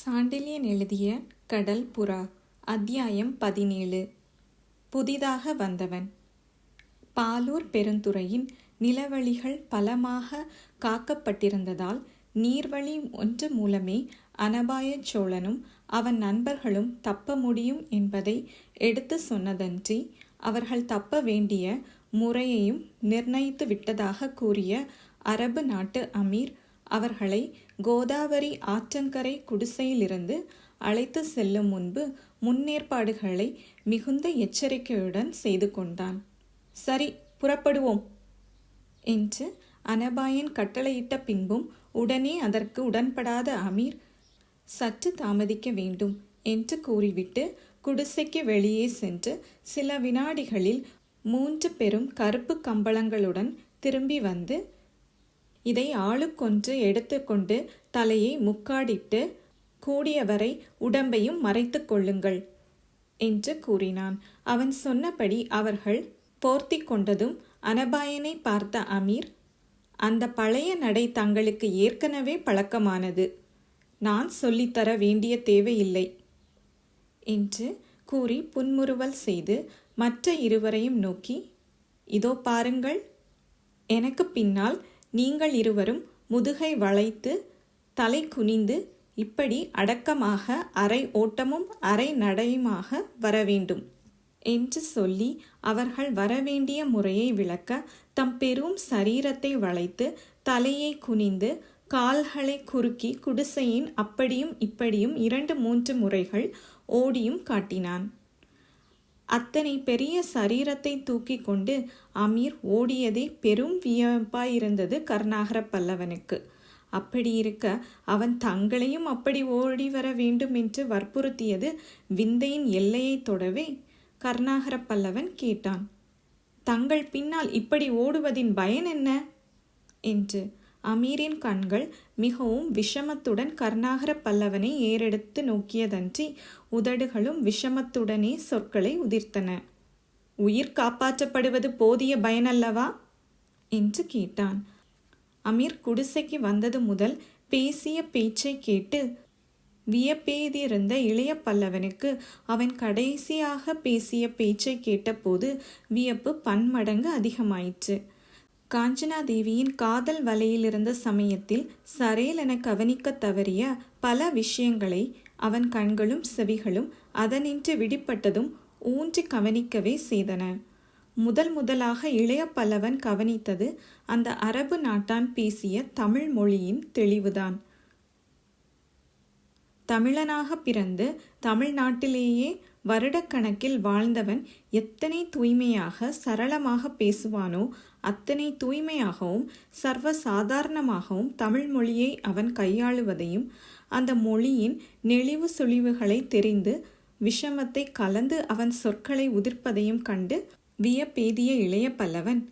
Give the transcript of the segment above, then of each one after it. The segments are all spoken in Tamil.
சாண்டில்யன் எழுதிய கடல் புறா அத்தியாயம் 17. புதிதாக வந்தவன். பாலூர் பெருந்துறையின் நிலவழிகள் பலமாக காக்கப்பட்டிருந்ததால் நீர்வழி ஒன்று மூலமே அனபாய சோழனும் அவன் நண்பர்களும் தப்ப முடியும் என்பதை எடுத்து சொன்னதன்றி அவர்கள் தப்ப வேண்டிய முறையையும் நிர்ணயித்து விட்டதாக கூறிய அரபு நாட்டு அமீர் அவர்களை கோதாவரி ஆற்றங்கரை குடிசையிலிருந்து அழைத்து செல்லும் முன்பு முன்னேற்பாடுகளை மிகுந்த எச்சரிக்கையுடன் செய்து கொண்டான். சரி, புறப்படுவோம் என்று அனபாயன் கட்டளையிட்ட பின்பும் உடனே அதற்கு உடன்படாத அமீர் சற்று தாமதிக்க வேண்டும் என்று கூறிவிட்டு குடிசைக்கு வெளியே சென்று சில வினாடிகளில் 3 பெரும் கருப்பு கம்பளங்களுடன் திரும்பி வந்து, இதை ஆளுக்கொன்று எடுத்துக்கொண்டு தலையை முக்காடிட்டு கூடியவரை உடம்பையும் மறைத்து கொள்ளுங்கள் என்று கூறினான். அவன் சொன்னபடி அவர்கள் போர்த்தி கொண்டதும் அனபாயனை பார்த்த அமீர், அந்த பழைய நடை தங்களுக்கு ஏற்கனவே பழக்கமானது, நான் சொல்லித்தர வேண்டிய தேவையில்லை என்று கூறி புன்முறுவல் செய்து மற்ற இருவரையும் நோக்கி, இதோ பாருங்கள், எனக்கு பின்னால் நீங்கள் இருவரும் முதுகை வளைத்து தலை குனிந்து இப்படி அடக்கமாக அரை ஓட்டமும் அரை நடையுமாக வரவேண்டும் என்று சொல்லி அவர்கள் வரவேண்டிய முறையை விளக்க தம் பெரும் சரீரத்தை வளைத்து தலையை குனிந்து கால்களை குறுக்கி குடிசையின் அப்படியும் இப்படியும் 2-3 முறைகள் ஓடியும் காட்டினான். அத்தனை பெரிய சரீரத்தை தூக்கி கொண்டு அமீர் ஓடியதே பெரும் வியப்பாயிருந்தது கருணாகர பல்லவனுக்கு. அப்படியிருக்க அவன் தங்களையும் அப்படி ஓடி வர வேண்டும் என்று வற்புறுத்தியது விந்தையின் எல்லையை தொடவே கருணாகர பல்லவன் கேட்டான், தங்கள் பின்னால் இப்படி ஓடுவதின் பயன் என்ன என்று. அமீரின் கண்கள் மிகவும் விஷமத்துடன் கருணாகர பல்லவனை ஏறெடுத்து நோக்கியதன்றி உதடுகளும் விஷமத்துடனே சொற்களை உதிர்த்தன. உயிர் காப்பாற்றப்படுவது போதிய பயனல்லவா என்று கேட்டான். அமீர் குடிசைக்கு வந்தது முதல் பேசிய பேச்சை கேட்டு வியப்பெய்திருந்த இளைய பல்லவனுக்கு அவன் கடைசியாக பேசிய பேச்சை கேட்டபோது வியப்பு பன்மடங்கு அதிகமாயிற்று. காஞ்சனாதேவியின் காதல் வலையிலிருந்த சமயத்தில் சரேல் என கவனிக்க தவறிய பல விஷயங்களை அவன் கண்களும் செவிகளும் அதனின்று விடுபட்டதும் ஊன்றி கவனிக்கவே செய்தன. முதலாக இளைய பல்லவன் கவனித்தது அந்த அரபு நாட்டான் பேசிய தமிழ் மொழியின் தெளிவுதான். தமிழனாக பிறந்து தமிழ்நாட்டிலேயே வருடக்கணக்கில் வாழ்ந்தவன் எத்தனை தூய்மையாக சரளமாக பேசுவானோ அத்தனை தூய்மையாகவும் சர்வ சாதாரணமாகவும் தமிழ் மொழியை அவன் கையாளுவதையும் அந்த மொழியின் நெளிவு சுழிவுகளை தெரிந்து விஷமத்தை கலந்து அவன் சொற்களை உதிர்ப்பதையும் கண்டு வியப்பெய்திய இளைய பல்லவன்,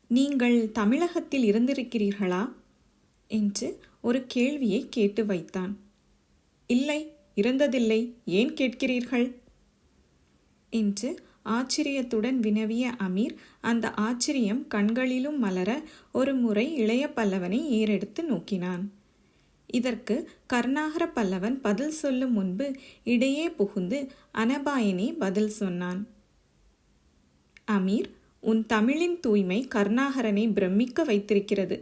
நீங்கள் தமிழகத்தில் இருந்திருக்கிறீர்களா என்று ஒரு கேள்வியை கேட்டு வைத்தான். இல்லை, இருந்ததில்லை, ஏன் கேட்கிறீர்கள் என்று ஆச்சரியத்துடன் வினவிய அமீர் அந்த ஆச்சரியம் கண்களிலும் மலர ஒரு முறை இளைய பல்லவனை ஏறெடுத்து நோக்கினான். இதற்கு கருணாகர பல்லவன் பதில் சொல்லும் முன்பு இடையே புகுந்து அனபாயனே பதில் சொன்னான். அமீர், உன் தமிழின் தூய்மை கருணாகரனை பிரமிக்க வைத்திருக்கிறது,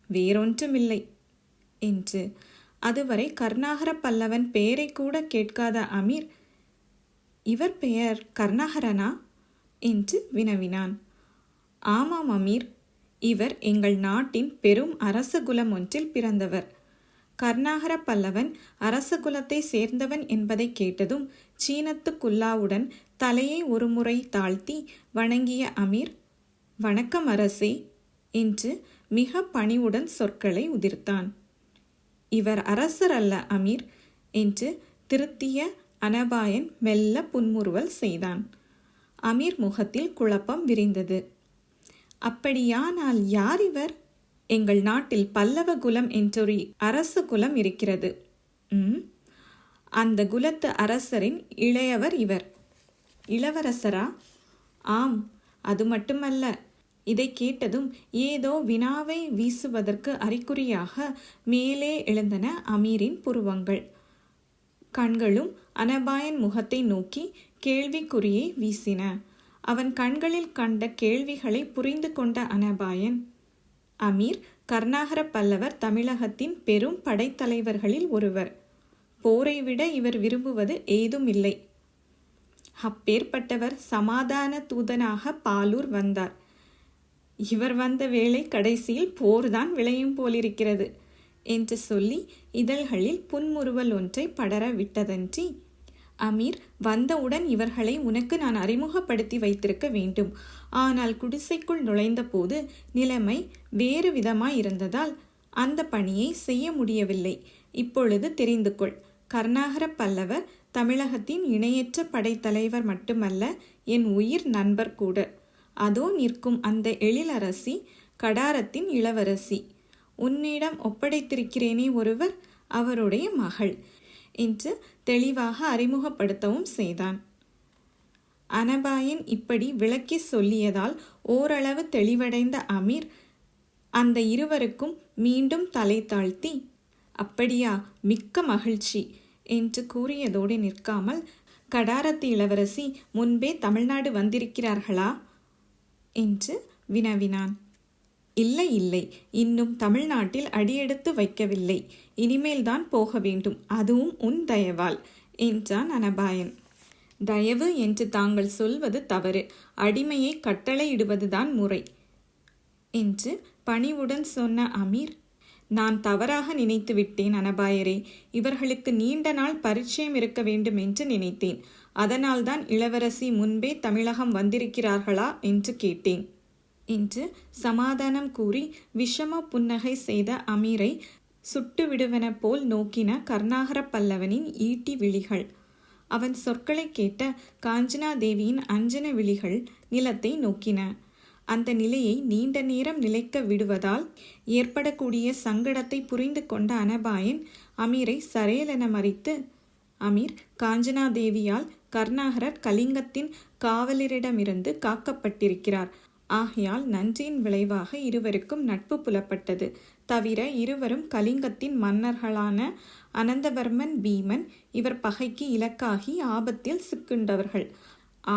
வேறொன்றுமில்லை என்று. அதுவரை கருணாகர பல்லவன் பெயரை கூட கேட்காத அமீர், இவர் பெயர் கருணாகரனா என்று வினவினான். ஆமாம் அமீர், இவர் எங்கள் நாட்டின் பெரும் அரச குலம் ஒன்றில் பிறந்தவர். கருணாகர பல்லவன் அரச குலத்தை சேர்ந்தவன் என்பதை கேட்டதும் சீனத்துக்குல்லாவுடன் தலையை ஒரு முறை தாழ்த்தி வணங்கிய அமீர், வணக்கம் அரசே என்று மிக பணிவுடன் சொற்களை உதிர்த்தான். இவர் அரசர் அல்ல அமீர் என்று திருத்திய அனபாயன் மெல்ல புன்முறுவல் செய்தான். அமீர் முகத்தில் குழப்பம் விரிந்தது. அப்படியானால் யார் இவர்? எங்கள் நாட்டில் பல்லவ குலம் என்றொரு அரச குலம் இருக்கிறது. அந்த குலத்து அரசரின் இளையவர் இவர். இளவரசரா? ஆம், அது மட்டுமல்ல, இதை கேட்டதும் ஏதோ வினாவை வீசுவதற்கு அறிகுறியாக மேலே எழுந்தன அமீரின் புருவங்கள். கண்களும் அனபாயன் முகத்தை நோக்கி கேள்விக்குறியை வீசின. அவன் கண்களில் கண்ட கேள்விகளை புரிந்து கொண்ட அனபாயன், அமீர் கர்நாகர பல்லவர் தமிழகத்தின் பெரும் படைத்தலைவர்களில் ஒருவர். போரை விட இவர் விரும்புவது ஏதும் இல்லை. அப்பேற்பட்டவர் சமாதான தூதனாக பாலூர் வந்தார். இவர் வந்த வேளை கடைசியில் போர்தான் விளையும் போலிருக்கிறது என்று சொல்லி இதழ்களில் புன்முறுவல் ஒன்றை படர விட்டதன்றி, அமீர் வந்தவுடன் இவர்களை உனக்கு நான் அறிமுகப்படுத்தி வைத்திருக்க வேண்டும். ஆனால் குடிசைக்குள் நுழைந்த போது நிலைமை வேறு விதமாயிருந்ததால் அந்த பணியை செய்ய முடியவில்லை. இப்பொழுது தெரிந்து கொள், கர்நாகர பல்லவர் தமிழகத்தின் இணையற்ற படைத்தலைவர் மட்டுமல்ல, என் உயிர் நண்பர் கூட. அதோ நிற்கும் அந்த எழிலரசி கடாரத்தின் இளவரசி. உன்னிடம் ஒப்படைத்திருக்கிறேனே ஒருவர், அவருடைய மகள் என்று தெளிவாக அறிமுகப்படுத்தவும் செய்தான். அனபாயன் இப்படி விளக்கி சொல்லியதால் ஓரளவு தெளிவடைந்த அமீர் அந்த இருவருக்கும் மீண்டும் தலை தாழ்த்தி, அப்படியா, மிக்க மகிழ்ச்சி என்று கூறியதோடு நிற்காமல், கடாரத்து இளவரசி முன்பே தமிழ்நாடு வந்திருக்கிறார்களா என்று வினவினான். இல்லை இல்லை, இன்னும் தமிழ்நாட்டில் அடியெடுத்து வைக்கவில்லை. இனிமேல்தான் போக வேண்டும், அதுவும் உன் தயவால் என்றான் அனபாயன். தயவு என்று தாங்கள் சொல்வது தவறு. அடிமையை கட்டளையிடுவதுதான் முறை என்று பணிவுடன் சொன்ன அமீர், நான் தவறாக நினைத்து விட்டேன் அனபாயரே. இவர்களுக்கு நீண்ட நாள் பரிச்சயம் இருக்க வேண்டும் என்று நினைத்தேன். அதனால்தான் இளவரசி முன்பே தமிழகம் வந்திருக்கிறார்களா என்று கேட்டேன் என்று சமாதானம் கூறி விஷம புன்னகை செய்த அமீரை சுட்டு விடுவன போல் நோக்கின கர்நாகர பல்லவனின் ஈட்டி விழிகள். அவன் சொற்களை கேட்ட காஞ்சனாதேவியின் அஞ்சன விழிகள் நிலத்தை நோக்கின. அந்த நிலையை நீண்ட நேரம் நிலைக்க விடுவதால் ஏற்படக்கூடிய சங்கடத்தை புரிந்து கொண்ட அனபாயன் அமீரை சரேலென மறித்து, அமீர், காஞ்சனாதேவியால் கர்நாகரர் கலிங்கத்தின் காவலரிடமிருந்து காக்கப்பட்டிருக்கிறார். ஆகையால் நன்றியின் விளைவாக இருவருக்கும் நட்பு புலப்பட்டது. தவிர இருவரும் கலிங்கத்தின் மன்னர்களான அனந்தவர்மன், பீமன் இவர் பகைக்கு இலக்காகி ஆபத்தில் சிக்குண்டவர்கள்.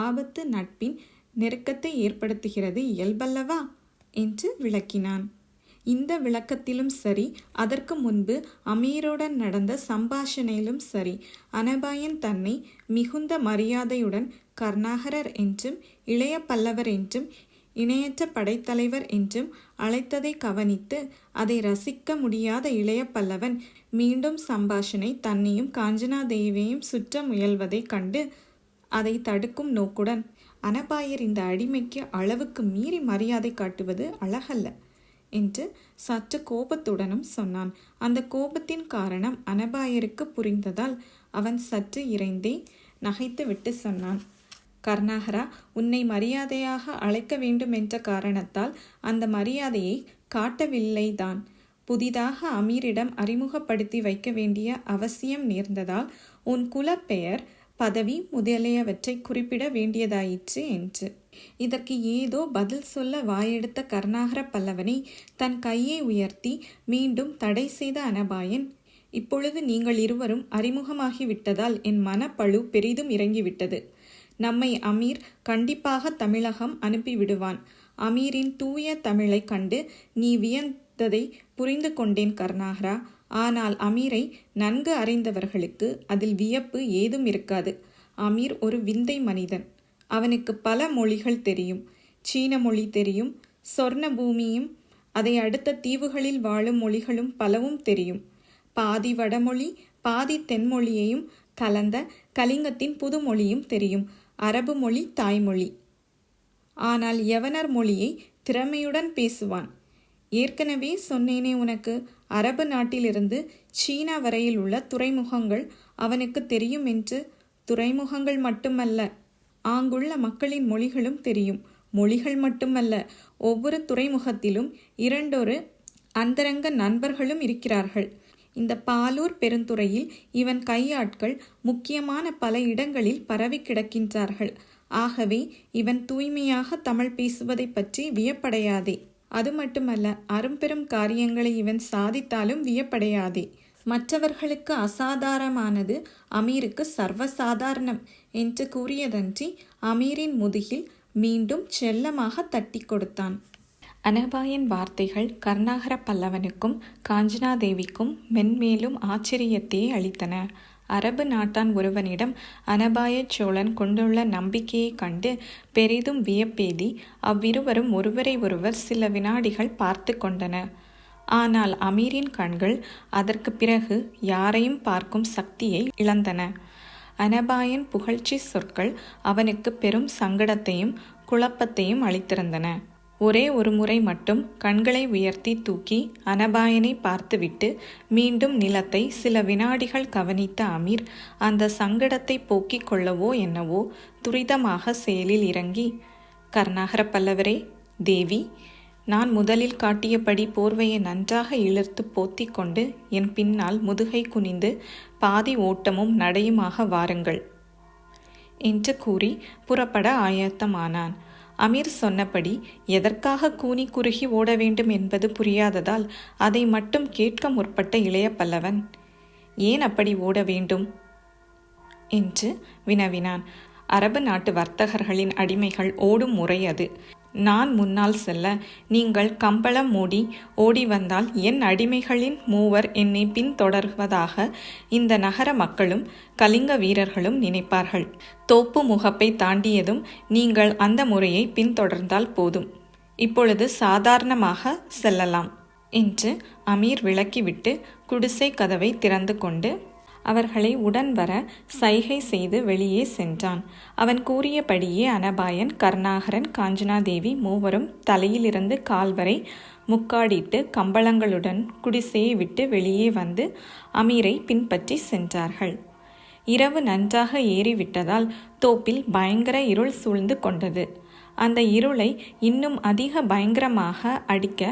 ஆபத்து நட்பின் நெருக்கத்தை ஏற்படுத்துகிறது, இயல்பல்லவா என்று விளக்கினான். இந்த விளக்கத்திலும் சரி, அதற்கு முன்பு அமீருடன் நடந்த சம்பாஷணையிலும் சரி, அனபாயன் தன்னை மிகுந்த மரியாதையுடன் கர்நாகரர் என்றும் இளைய பல்லவர் என்றும் இணையற்ற படைத்தலைவர் என்றும் அழைத்ததை கவனித்து அதை ரசிக்க முடியாத இளைய பல்லவன் மீண்டும் சம்பாஷணை தன்னையும் காஞ்சனாதேவியையும் சுற்ற முயல்வதைக் கண்டு அதை தடுக்கும் நோக்குடன், அனபாயர் இந்த அடிமைக்கு அளவுக்கு மீறி மரியாதை காட்டுவது அழகல்ல என்று சற்று கோபத்துடனும் சொன்னான். அந்த கோபத்தின் காரணம் அனபாயருக்கு புரிந்ததால் அவன் சற்று இறைந்தே நகைத்துவிட்டு சொன்னான், கர்நாகரா, உன்னை மரியாதையாக அழைக்க வேண்டும் என்ற காரணத்தால் அந்த மரியாதையை காட்டவில்லைதான். புதிதாக அமீரிடம் அறிமுகப்படுத்தி வைக்க வேண்டிய அவசியம் நேர்ந்ததால் உன் குலப்பெயர், பதவி முதலியவற்றை குறிப்பிட வேண்டியதாயிற்று என்று. இதற்கு ஏதோ பதில் சொல்ல வாயெடுத்த கர்நாகர பல்லவனை தன் கையை உயர்த்தி மீண்டும் தடை செய்த அனபாயன், இப்பொழுது நீங்கள் இருவரும் அறிமுகமாகிவிட்டதால் என் மனப்பழு பெரிதும் இறங்கிவிட்டது. நம்மை அமீர் கண்டிப்பாக தமிழகம் அனுப்பிவிடுவான். அமீரின் தூய தமிழை கண்டு நீ வியந்ததை புரிந்து கொண்டேன் கர்நாகரா. ஆனால் அமீரை நன்கு அறிந்தவர்களுக்கு அதில் வியப்பு ஏதும் இருக்காது. அமீர் ஒரு விந்தை மனிதன். அவனுக்கு பல மொழிகள் தெரியும். சீன மொழி தெரியும், சொர்ண பூமியும் அதை அடுத்த தீவுகளில் வாழும் மொழிகளும் பலவும் தெரியும். பாதி வடமொழி பாதி தென்மொழியையும் கலந்த கலிங்கத்தின் புதுமொழியும் தெரியும். அரபு மொழி தாய்மொழி. ஆனால் யவனர் மொழியை திறமையுடன் பேசுவான். ஏற்கனவே சொன்னேனே உனக்கு, அரபு நாட்டிலிருந்து சீனா வரையில் உள்ள துறைமுகங்கள் அவனுக்கு தெரியும் என்று. துறைமுகங்கள் மட்டுமல்ல, ஆங்குள்ள மக்களின் மொழிகளும் தெரியும். மொழிகள் மட்டுமல்ல, ஒவ்வொரு துறைமுகத்திலும் இரண்டொரு அந்தரங்க நண்பர்களும் இருக்கிறார்கள். இந்த பாலூர் பெருந்துறையில் இவன் கையாட்கள் முக்கியமான பல இடங்களில் பரவி கிடக்கின்றார்கள். ஆகவே இவன் தூய்மையாக தமிழ் பேசுவதை பற்றி வியப்படையாதே. அது மட்டுமல்ல, அரும்பெரும் காரியங்களை இவன் சாதித்தாலும் வியப்படையாதே. மற்றவர்களுக்கு அசாதாரணமானது அமீருக்கு சர்வசாதாரணம் என்று கூறியதன்றி அமீரின் முதுகில் மீண்டும் செல்லமாக தட்டி கொடுத்தான். அனபாயின் வார்த்தைகள் கருணாகர பல்லவனுக்கும் காஞ்சனாதேவிக்கும் மென்மேலும் ஆச்சரியத்தையே அளித்தன. அரபு நாட்டான் ஒருவனிடம் அனபாய சோழன் கொண்டுள்ள நம்பிக்கையைக் கண்டு பெரிதும் வியப்பெய்தி அவ்விருவரும் ஒருவரை ஒருவர் சில வினாடிகள் பார்த்து கொண்டனர். ஆனால் அமீரின் கண்கள் அதற்கு பிறகு யாரையும் பார்க்கும் சக்தியை இழந்தன. அனபாயின் புகழ்ச்சி சொற்கள் அவனுக்கு பெரும் சங்கடத்தையும் குழப்பத்தையும் அளித்திருந்தன. ஒரே ஒரு முறை மட்டும் கண்களை உயர்த்தி தூக்கி அனபாயனை பார்த்துவிட்டு மீண்டும் நிலத்தை சில வினாடிகள் கவனித்த அமீர் அந்த சங்கடத்தை போக்கிக் கொள்ளவோ என்னவோ துரிதமாக செயலில் இறங்கி, கருணாகர பல்லவரே, தேவி, நான் முதலில் காட்டியபடி போர்வையை நன்றாக இழுத்து போத்தி கொண்டு என் பின்னால் முதுகை குனிந்து பாதி ஓட்டமும் நடையுமாக வாருங்கள் என்று கூறி புறப்பட ஆயத்தமானான். அமீர் சொன்னபடி எதற்காக கூனி குறுகி ஓட வேண்டும் என்பது புரியாததால் அதை மட்டும் கேட்க முற்பட்ட இளைய பல்லவன், ஏன் அப்படி ஓட வேண்டும் என்று வினவினான். அரபு நாட்டு வர்த்தகர்களின் அடிமைகள் ஓடும் முறை அது. நான் முன்னால் செல்ல நீங்கள் கம்பளம் மூடி ஓடி வந்தால் என் அடிமைகளின் மூவர் என்னை பின்தொடர்வதாக இந்த நகர மக்களும் கலிங்க வீரர்களும் நினைப்பார்கள். தோப்பு முகப்பை தாண்டியதும் நீங்கள் அந்த முறையை பின்தொடர்ந்தால் போதும். இப்பொழுது சாதாரணமாக செல்லலாம் என்று அமீர் விளக்கிவிட்டு குடிசை கதவை திறந்து கொண்டு அவர்களை உடன் வர சைகை செய்து வெளியே சென்றான். அவன் கூறியபடியே அனபாயன், கருணாகரன், காஞ்சனாதேவி மூவரும் தலையிலிருந்து கால்வரை முக்காடிட்டு கம்பளங்களுடன் குடிசையை விட்டு வெளியே வந்து அமீரை பின்பற்றி சென்றார்கள். இரவு நன்றாக ஏறிவிட்டதால் தோப்பில் பயங்கர இருள் சூழ்ந்து கொண்டது. அந்த இருளை இன்னும் அதிக பயங்கரமாக அடிக்க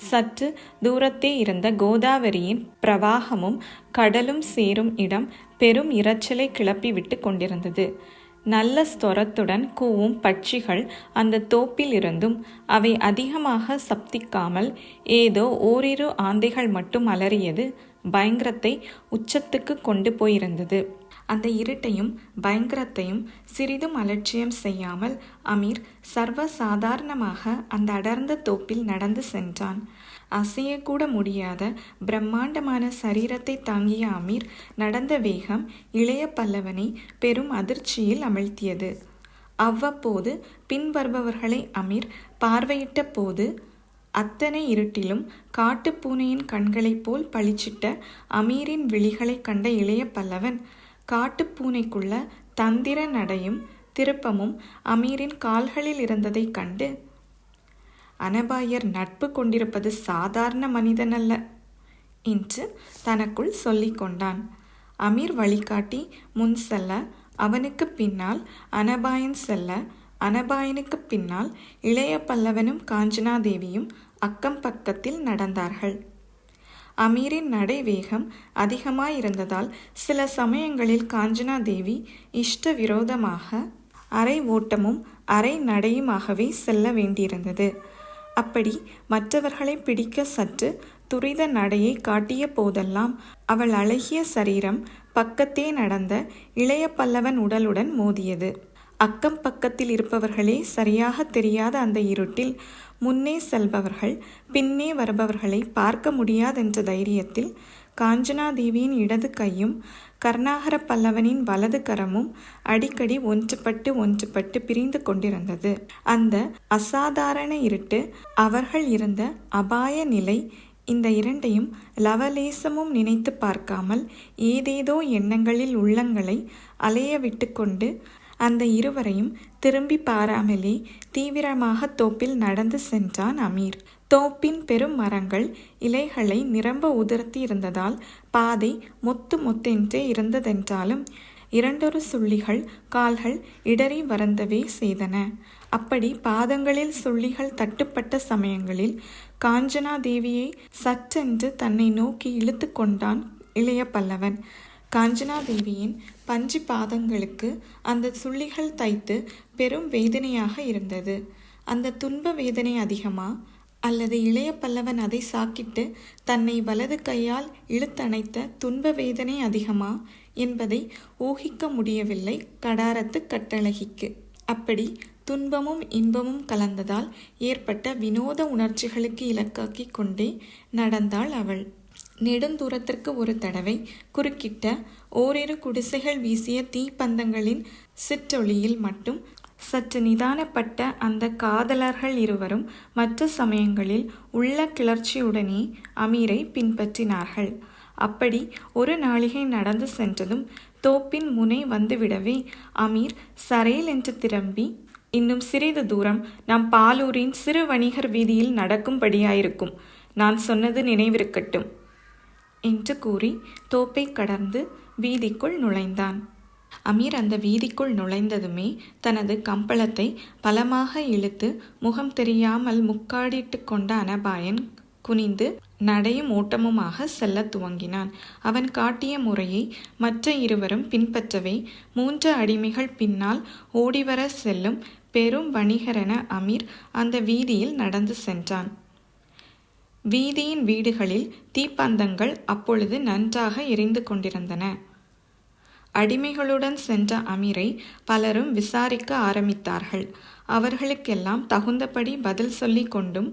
சற்று தூரத்தே இருந்த கோதாவரியின் பிரவாகமும் கடலும் சேரும் இடம் பெரும் இரைச்சலை கிளப்பிவிட்டு கொண்டிருந்தது. நல்ல ஸ்வரத்துடன் கூவும் பட்சிகள் அந்த தோப்பில் இருந்தும் அவை அதிகமாக சப்திக்காமல் ஏதோ ஓரிரு ஆந்தைகள் மட்டும் அலறியது பயங்கரத்தை உச்சத்துக்கு கொண்டு போயிருந்தது. அந்த இருட்டையும் பயங்கரத்தையும் சிறிதும் அலட்சியம் செய்யாமல் அமீர் சர்வசாதாரணமாக அந்த அடர்ந்த தோப்பில் நடந்து சென்றான். அசையக்கூட முடியாத பிரம்மாண்டமான சரீரத்தை தாங்கிய அமீர் நடந்த வேகம் இளைய பல்லவனை பெரும் அதிர்ச்சியில் அமிழ்த்தியது. அவ்வப்போது பின்வருபவர்களை அமீர் பார்வையிட்ட போது அத்தனை இருட்டிலும் காட்டுப்பூனையின் கண்களைப் போல் பளிச்சிட்ட அமீரின் விழிகளை கண்ட இளைய பல்லவன் காட்டுப்பூனைக்குள்ள தந்திர நடையும் திருப்பமும் அமீரின் கால்களில் இருந்ததைக் கண்டு, அனபாயர் நட்பு கொண்டிருப்பது சாதாரண மனிதனல்ல என்று தனக்குள் சொல்லிக் கொண்டான். அமீர் வழிகாட்டி முன் செல்ல அவனுக்கு பின்னால் அனபாயன் செல்ல, அனபாயனுக்கு பின்னால் இளைய பல்லவனும் காஞ்சனாதேவியும் அக்கம் பக்கத்தில் நடந்தார்கள். அமீரின் நடை வேகம் அதிகமாயிருந்ததால் சில சமயங்களில் காஞ்சனாதேவி இஷ்ட விரோதமாக அரை ஓட்டமும் அரை நடையுமாகவே செல்ல வேண்டியிருந்தது. அப்படி மற்றவர்களை பிடிக்க சற்று துரித நடையை காட்டிய போதெல்லாம் அவள் அழகிய சரீரம் பக்கத்தே நடந்த இளைய பல்லவன் உடலுடன் மோதியது. அக்கம் பக்கத்தில் இருப்பவர்களே சரியாக தெரியாத அந்த இருட்டில் முன்னே செல்பவர்கள் பின்னே வருபவர்களை பார்க்க முடியாதென்ற தைரியத்தில் காஞ்சனாதேவியின் இடது கையும் கருணாகர பல்லவனின் வலது கரமும் அடிக்கடி ஒன்றுபட்டு பிரிந்து கொண்டிருந்தது. அந்த அசாதாரண இருட்டு, அவர்கள் இருந்த அபாய நிலை, இந்த இரண்டையும் லவலேசமும் நினைத்து பார்க்காமல் ஏதேதோ எண்ணங்களில் உள்ளங்களை அலைய விட்டு கொண்டு அந்த இருவரையும் திரும்பி பாராமலே தீவிரமாக தோப்பில் நடந்து சென்றான் அமீர். தோப்பின் பெரும் மரங்கள் இலைகளை நிரம்ப உதிர்த்தி இருந்ததால் பாதை மொத்தென்றே இருந்ததென்றாலும் இரண்டொரு சுள்ளிகள் கால்கள் இடறி வருந்தவே செய்தன. அப்படி பாதங்களில் சுள்ளிகள் தட்டுப்பட்ட சமயங்களில் காஞ்சனாதேவியை சற்றென்று தன்னை நோக்கி இழுத்து கொண்டான் இளைய பல்லவன். காஞ்சனாதேவியின் பஞ்சு பாதங்களுக்கு அந்த சுள்ளிகள் தைத்து பெரும் வேதனையாக இருந்தது. அந்த துன்ப வேதனை அதிகமா அல்லது இளைய பல்லவன் அதை சாக்கிட்டு தன்னை வலது கையால் இழுத்தணைத்த துன்ப வேதனை அதிகமா என்பதை ஊகிக்க முடியவில்லை கடாரத்து கட்டழகிக்கு. அப்படி துன்பமும் இன்பமும் கலந்ததால் ஏற்பட்ட வினோத உணர்ச்சிகளுக்கு இலக்காக்கி கொண்டே நடந்தாள் அவள். நெடுந்தூரத்திற்கு ஒரு தடவை குறுக்கிட்ட ஓரிரு குடிசைகள் வீசிய தீப்பந்தங்களின் சிற்றொளியில் மட்டும் சற்று நிதானப்பட்ட அந்த காதலர்கள் இருவரும் மற்ற சமயங்களில் உள்ள கிளர்ச்சியுடனே அமீரை பின்பற்றினார்கள். அப்படி ஒரு நாளிகை நடந்து சென்றதும் தோப்பின் முனை வந்துவிடவே அமீர் சரேல் என்று திரும்பி, இன்னும் சிறிது தூரம் நாம் பாலூரின் சிறு வணிகர் வீதியில் நடக்கும்படியாயிருக்கும். நான் சொன்னது நினைவிருக்கட்டும் என்று கூறி தோப்பை கடந்து வீதிக்குள் நுழைந்தான். அமீர் அந்த வீதிக்குள் நுழைந்ததுமே தனது கம்பளத்தை பலமாக இழுத்து முகம் தெரியாமல் முக்காடிட்டு கொண்ட அனபாயன் குனிந்து நடையும் ஓட்டமுமாக செல்ல துவங்கினான். அவன் காட்டிய முறையை மற்ற இருவரும் பின்பற்றவே 3 அடிமைகள் பின்னால் ஓடிவர செல்லும் பெரும் வணிகரென அமீர் அந்த வீதியில் நடந்து சென்றான். வீதியின் வீடுகளில் தீப்பந்தங்கள் அப்பொழுது நன்றாக எரிந்து கொண்டிருந்தன. அடிமைகளுடன் சென்ற அமீரை பலரும் விசாரிக்க ஆரம்பித்தார்கள். அவர்களுக்கெல்லாம் தகுந்தபடி பதில் சொல்லி கொண்டும்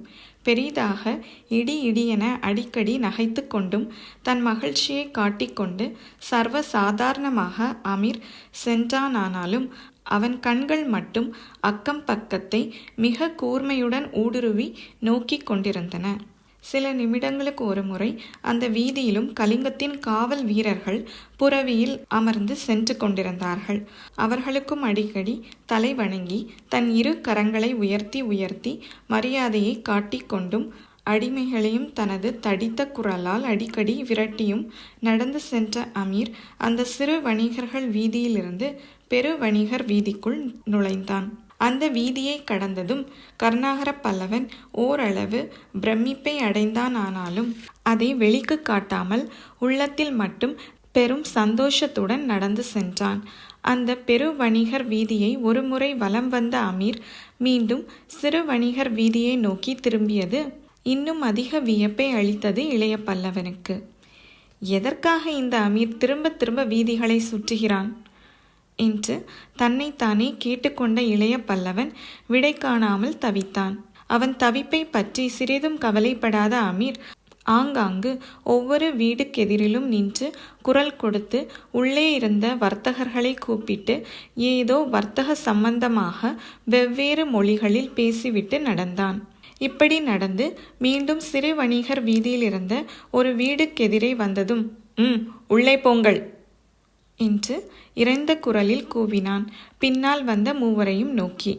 பெரிதாக இடி இடியென அடிக்கடி நகைத்து கொண்டும் தன் மகிழ்ச்சியை காட்டிக்கொண்டு சர்வ சாதாரணமாக அமீர் சென்றானானாலும் அவன் கண்கள் மட்டும் அக்கம் பக்கத்தை மிக கூர்மையுடன் ஊடுருவி நோக்கி கொண்டிருந்தன. சில நிமிடங்களுக்கு ஒரு முறை அந்த வீதியிலும் கலிங்கத்தின் காவல் வீரர்கள் புறவியில் அமர்ந்து சென்று கொண்டிருந்தார்கள். அவர்களுக்கும் அடிக்கடி தலை வணங்கி தன் 2 கரங்களை உயர்த்தி உயர்த்தி மரியாதையை காட்டிக்கொண்டும் அடிமைகளையும் தனது தடித்த குரலால் அடிக்கடி விரட்டியும் நடந்து சென்ற அமீர் அந்த சிறு வணிகர்கள் வீதியிலிருந்து பெரு வணிகர் வீதிக்குள் நுழைந்தான். அந்த வீதியை கடந்ததும் கருணாகர பல்லவன் ஓரளவு பிரமிப்பை அடைந்தான். ஆனாலும் அதை வெளிக்கு காட்டாமல் உள்ளத்தில் மட்டும் பெரும் சந்தோஷத்துடன் நடந்து சென்றான். அந்த பெரு வணிகர் வீதியை ஒரு முறை வலம் வந்த அமீர் மீண்டும் சிறு வணிகர் வீதியை நோக்கி திரும்பியது இன்னும் அதிக வியப்பை அளித்தது இளைய பல்லவனுக்கு. எதற்காக இந்த அமீர் திரும்ப திரும்ப வீதிகளை சுற்றுகிறான் என்று தன்னைத்தானே கேட்டுக்கொண்ட இளைய பல்லவன் விடை காணாமல் தவித்தான். அவன் தவிப்பை பற்றி சிறிதும் கவலைப்படாத அமீர் ஆங்காங்கு ஒவ்வொரு வீடுக்கெதிரிலும் நின்று குரல் கொடுத்து உள்ளே இருந்த வர்த்தகர்களை கூப்பிட்டு ஏதோ வர்த்தக சம்பந்தமாக வெவ்வேறு மொழிகளில் பேசிவிட்டு நடந்தான். இப்படி நடந்து மீண்டும் சிறு வணிகர் வீதியில் இருந்த ஒரு வீடுக்கெதிரே வந்ததும் உள்ளே போங்கள் என்று இறைந்த குரலில் கூவினான். பின்னால் வந்த மூவரையும் நோக்கி.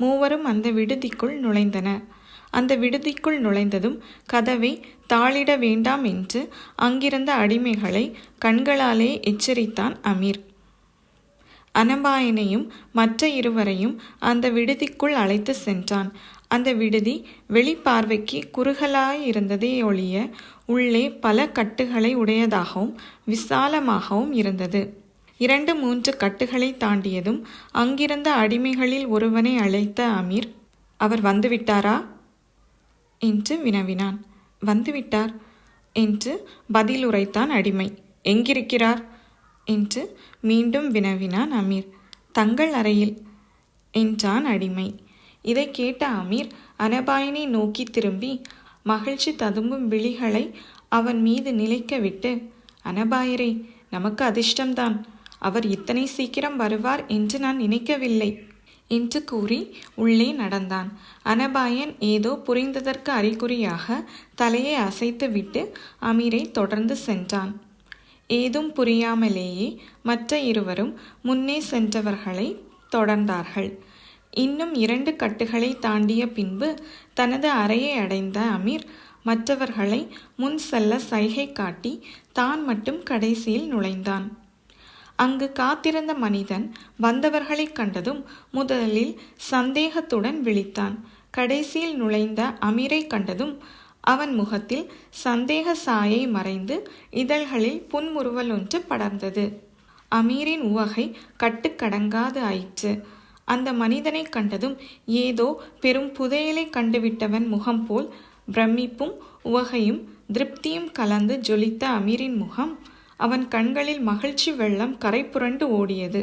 மூவரும் அந்த விடுதிக்குள் நுழைந்தனர். அந்த விடுதிக்குள் நுழைந்ததும் கதவை தாளிட வேண்டாம் என்று அங்கிருந்த அடிமைகளை கண்களாலே எச்சரித்தான் அமீர். அனபாயனையும் மற்ற இருவரையும் அந்த விடுதிக்குள் அழைத்து சென்றான். அந்த விடுதி வெளிப்பார்வைக்கு குறுகலாயிருந்ததே ஒழிய உள்ளே பல கட்டுகளை உடையதாகவும் விசாலமாகவும் இருந்தது. 2-3 கட்டுகளை தாண்டியதும் அங்கிருந்த அடிமைகளில் ஒருவனை அழைத்த அமீர், அவர் வந்துவிட்டாரா என்று வினவினான். வந்துவிட்டார் என்று பதில் உரைத்தான் அடிமை. எங்கிருக்கிறார் என்று மீண்டும் வினவினான் அமீர். தங்கள் அறையில் என்றான் அடிமை. இதை கேட்ட அமீர் அனபாயனை நோக்கி திரும்பி மகிழ்ச்சி ததும்பும் விழிகளை அவன் மீது நிலைக்க விட்டு, அனபாயரே, நமக்கு அதிர்ஷ்டம்தான். அவர் இத்தனை சீக்கிரம் வருவார் என்று நான் நினைக்கவில்லை என்று கூறி உள்ளே நடந்தான். அனபாயன் ஏதோ புரிந்ததற்கு அறிகுறியாக தலையை அசைத்து விட்டு அமீரை தொடர்ந்து சென்றான். ஏதும் புரியாமலேயே மற்ற இருவரும் முன்னே சென்றவர்களை தொடர்ந்தார்கள். இன்னும் 2 கட்டுகளை தாண்டிய பின்பு தனது அறையை அடைந்த அமீர் மற்றவர்களை முன் செல்ல சைகை காட்டி தான் மட்டும் கடைசியில் நுழைந்தான். அங்கு காத்திருந்த மனிதன் வந்தவர்களை கண்டதும் முதலில் சந்தேகத்துடன் விழித்தான். கடைசியில் நுழைந்த அமீரை கண்டதும் அவன் முகத்தில் சந்தேக சாயை மறைந்து இதழ்களில் புன்முறுவல் ஒன்று படர்ந்தது. அமீரின் உவகை கட்டுக்கடங்காது ஆயிற்று. அந்த மனிதனை கண்டதும் ஏதோ பெரும் புதையலை கண்டுவிட்டவன் முகம் போல் பிரமிப்பும் உவகையும் திருப்தியும் கலந்து ஜொலித்த அமீரின் முகம், அவன் கண்களில் மகிழ்ச்சி வெள்ளம் கரை புரண்டு ஓடியது.